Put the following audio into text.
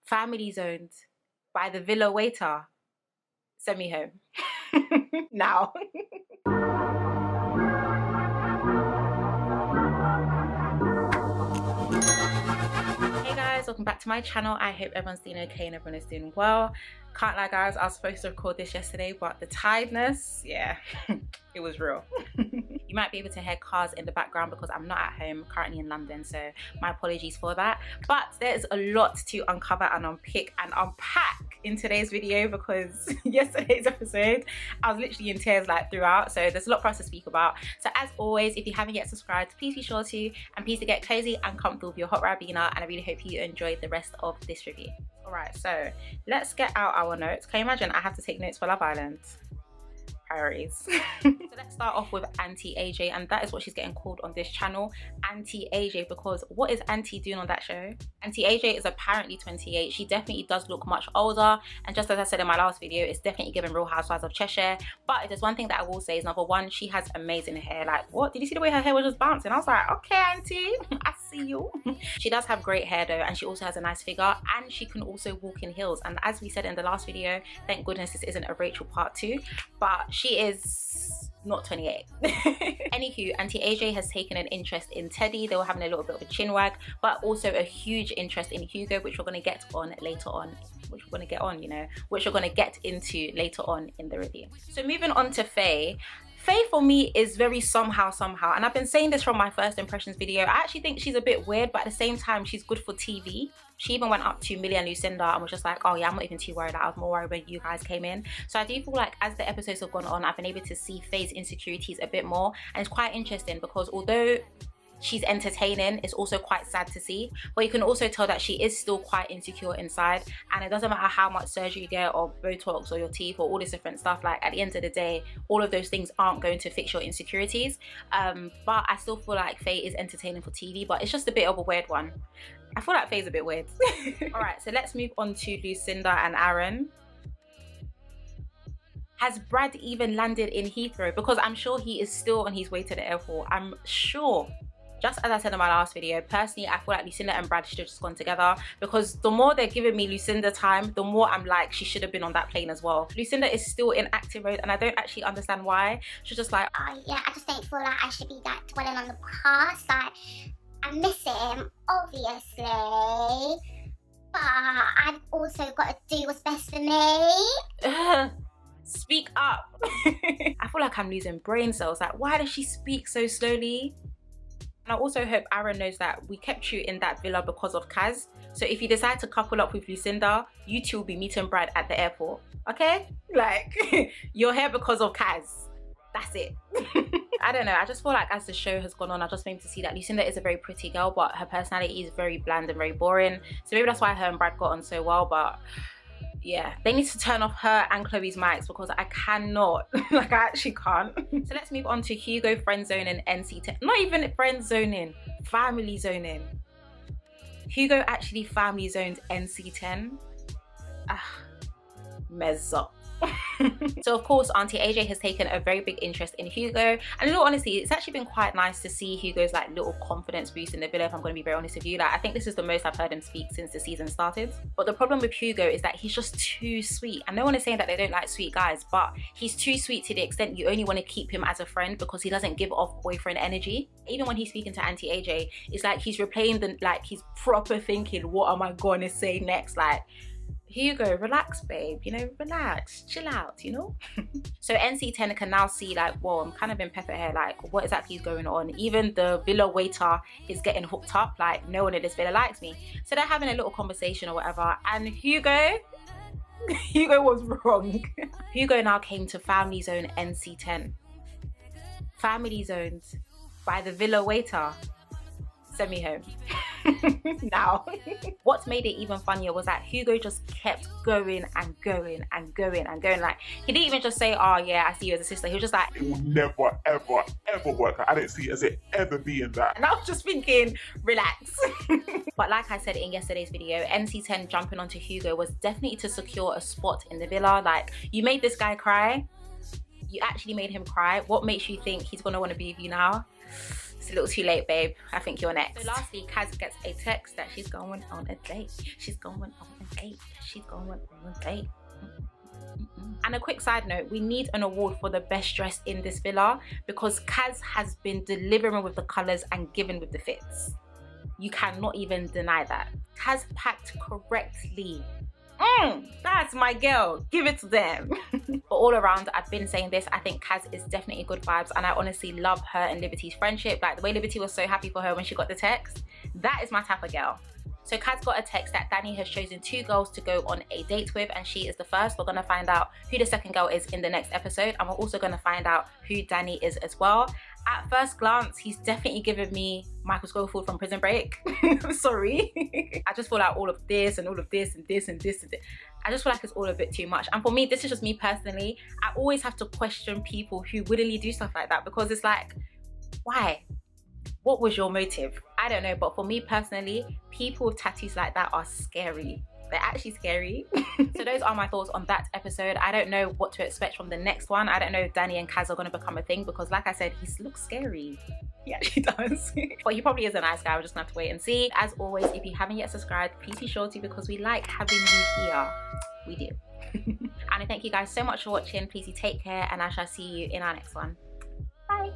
family zoned by the villa waiter. Send me home. Now. Hey guys, welcome back to my channel. I hope everyone's doing okay and everyone is doing well. Can't lie guys, I was supposed to record this yesterday, but the tiredness, yeah, it was real. You might be able to hear cars in the background because I'm not at home, currently in London, so my apologies for that. But there's a lot to uncover and unpick and unpack in today's video because yesterday's episode, I was literally in tears like throughout, so there's a lot for us to speak about. So as always, if you haven't yet subscribed, please be sure to, and please to get cozy and comfortable with your hot Ribena, and I really hope you enjoyed the rest of this review. Alright, so let's get out our notes. Can you imagine I have to take notes for Love Island? Priorities. So let's start off with Aunty AJ, and that is what she's getting called on this channel, Aunty AJ, because what is Aunty doing on that show? Aunty AJ is apparently 28. She definitely does look much older, and just as I said in my last video, it's definitely giving Real Housewives of Cheshire. But if there's one thing that I will say is, number one, she has amazing hair. Like, what, did you see the way her hair was just bouncing? I was like, okay Aunty, I see you. She does have great hair though, and she also has a nice figure, and she can also walk in heels. And as we said in the last video, thank goodness this isn't a Rachel part 2, but she is not 28. Anywho, Aunty AJ has taken an interest in Teddy. They were having a little bit of a chin wag, but also a huge interest in Hugo, which we're going to get on later on. Which we're going to get on, you know, which we're going to get into later on in the review. So moving on to Faye. Faye for me is very somehow, and I've been saying this from my first impressions video. I actually think she's a bit weird, but at the same time, she's good for TV. She even went up to Millie and Lucinda and was just like, oh yeah, I'm not even too worried. I was more worried when you guys came in. So I do feel like as the episodes have gone on, I've been able to see Faye's insecurities a bit more. And it's quite interesting because although she's entertaining, it's also quite sad to see, but you can also tell that she is still quite insecure inside, and it doesn't matter how much surgery you get or Botox or your teeth or all this different stuff, like at the end of the day, all of those things aren't going to fix your insecurities. But I still feel like Faye is entertaining for TV, but it's just a bit of a weird one. I feel like Faye's a bit weird. All right, so let's move on to Lucinda and Aaron. Has Brad even landed in Heathrow? Because I'm sure he is still on his way to the airport. I'm sure. Just as I said in my last video, personally, I feel like Lucinda and Brad should have just gone together, because the more they're giving me Lucinda time, the more I'm like, she should have been on that plane as well. Lucinda is still in active mode, and I don't actually understand why. She's just like, oh yeah, I just don't feel like I should be like dwelling on the past. Like, I miss him, obviously, but I've also got to do what's best for me. Speak up. I feel like I'm losing brain cells. Like, why does she speak so slowly? And I also hope Aaron knows that we kept you in that villa because of Kaz. So if you decide to couple up with Lucinda, you two will be meeting Brad at the airport. Okay? Like, you're here because of Kaz. That's it. I don't know. I just feel like as the show has gone on, I've just been able to see that Lucinda is a very pretty girl, but her personality is very bland and very boring. So maybe that's why her and Brad got on so well, but yeah, they need to turn off her and Chloe's mics because I cannot, like I actually can't. So let's move on to Hugo friend zoning NC10. Not even friend zoning, family zoning. Hugo actually family zoned NC10. Mess up. So of course Aunty AJ has taken a very big interest in Hugo, and in all honesty, it's actually been quite nice to see Hugo's like little confidence boost in the villa, if I'm going to be very honest with you. Like, I think this is the most I've heard him speak since the season started. But the problem with Hugo is that he's just too sweet, and no one is saying that they don't like sweet guys, but he's too sweet to the extent you only want to keep him as a friend because he doesn't give off boyfriend energy. Even when he's speaking to Aunty AJ, it's like he's replaying the, like he's proper thinking, what am I gonna say next? Like, Hugo, relax babe, you know, relax, chill out, you know. So NC10 can now see like, whoa, I'm kind of in pepper here, like what exactly is going on. Even the villa waiter is getting hooked up, like no one in this villa likes me. So they're having a little conversation or whatever, and Hugo was wrong. Hugo now came to family zone NC10. Family zones by the villa waiter. Send me home. Now, what made it even funnier was that Hugo just kept going and going and going and going. Like, he didn't even just say, oh yeah, I see you as a sister. He was just like, it will never ever ever work. I didn't see it as it ever being that. And I was just thinking, relax. But like I said in yesterday's video, NC10 jumping onto Hugo was definitely to secure a spot in the villa. Like, you made this guy cry, you actually made him cry. What makes you think he's gonna want to be with you now? It's a little too late, babe. I think you're next. So lastly, Kaz gets a text that she's going on a date. She's going on a date. She's going on a date. And a quick side note, we need an award for the best dress in this villa because Kaz has been delivering with the colours and giving with the fits. You cannot even deny that. Kaz packed correctly. That's my girl. Give it to them. But all around, I've been saying this, I think Kaz is definitely good vibes, and I honestly love her and Liberty's friendship. Like the way Liberty was so happy for her when she got the text. That is my type of girl. So Kaz got a text that Danny has chosen 2 girls to go on a date with, and she is the first. We're going to find out who the second girl is in the next episode, and we're also going to find out who Danny is as well. At first glance, he's definitely given me Michael Scofield from Prison Break. Sorry. I just feel like all of this and all of this and this and this and this. I just feel like it's all a bit too much. And for me, this is just me personally. I always have to question people who willingly do stuff like that because it's like, why? What was your motive? I don't know, but for me personally, people with tattoos like that are scary. They're actually scary. So those are my thoughts on that episode. I don't know what to expect from the next one. I don't know if Danny and Kaz are going to become a thing because like I said, he looks scary. He actually does. But he probably is a nice guy. We're just going to have to wait and see. As always, if you haven't yet subscribed, please be sure to because we like having you here. We do. And I thank you guys so much for watching. Please you take care and I shall see you in our next one. Bye.